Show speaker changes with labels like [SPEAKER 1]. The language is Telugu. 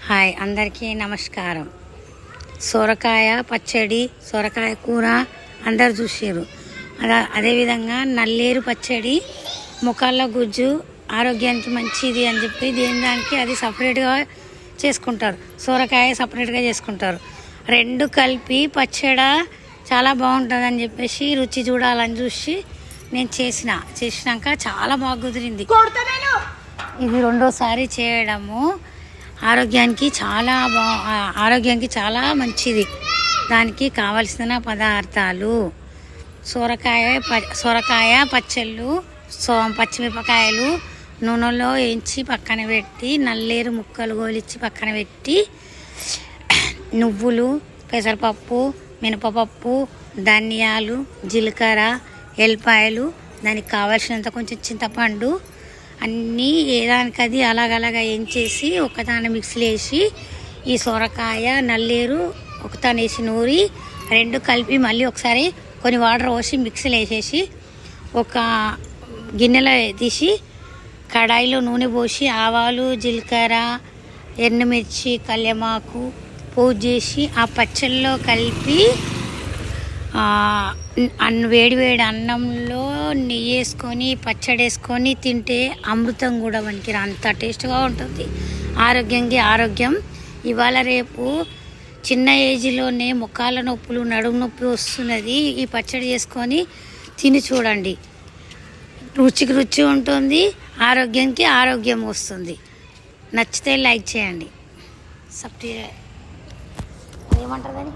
[SPEAKER 1] హాయ్ అందరికీ నమస్కారం. సొరకాయ పచ్చడి, సొరకాయ కూర అందరు చూసారు. అదేవిధంగా నల్లేరు పచ్చడి, ముఖాల్లో గుజ్జు ఆరోగ్యానికి మంచిది అని చెప్పి దానికి అది సపరేట్గా చేసుకుంటారు. సొరకాయ సపరేట్గా చేసుకుంటారు. రెండు కలిపి పచ్చడి చాలా బాగుంటుందని చెప్పేసి రుచి చూడాలని చూసి నేను చేసినాక చాలా బాగా కుదిరింది. ఇది రెండోసారి చేయడము ఆరోగ్యానికి చాలా మంచిది. దానికి కావలసిన పదార్థాలు సొరకాయ పచ్చళ్ళు, పచ్చిమిరపకాయలు నూనెలో వేయించి పక్కన పెట్టి, నల్లేరు ముక్కలు గోలిచ్చి పక్కన పెట్టి, నువ్వులు, పెసరపప్పు, మినపపప్పు, ధనియాలు, జీలకర్ర, ఎల్లిపాయలు, దానికి కావాల్సినంత కొంచెం చింతపండు అన్నీ ఏదానికది అలాగలాగా వేయించేసి ఒకదాని మిక్సీలో వేసి, ఈ సొరకాయ నల్లేరు ఒకదాని వేసి నూరి రెండు కలిపి మళ్ళీ ఒకసారి కొన్ని వాటర్ పోసి మిక్సీలో వేసేసి ఒక గిన్నెలో తీసి కడాయిలో నూనె పోసి ఆవాలు, జీలకర్ర, ఎండుమిర్చి, కళ్యమాకు పోపు చేసి ఆ పచ్చళ్ళలో కలిపి వేడి అన్నంలో నెయ్యి వేసుకొని పచ్చడి వేసుకొని తింటే అమృతం కూడా మనకి అంత టేస్ట్గా ఉంటుంది. ఆరోగ్యం. ఇవాళ రేపు చిన్న ఏజ్లోనే ముఖాల నొప్పులు, నడుము నొప్పి వస్తున్నది. ఈ పచ్చడి చేసుకొని తిని చూడండి. రుచికి రుచి ఉంటుంది, ఆరోగ్యం వస్తుంది. నచ్చితే లైక్ చేయండి. ఏమంటారు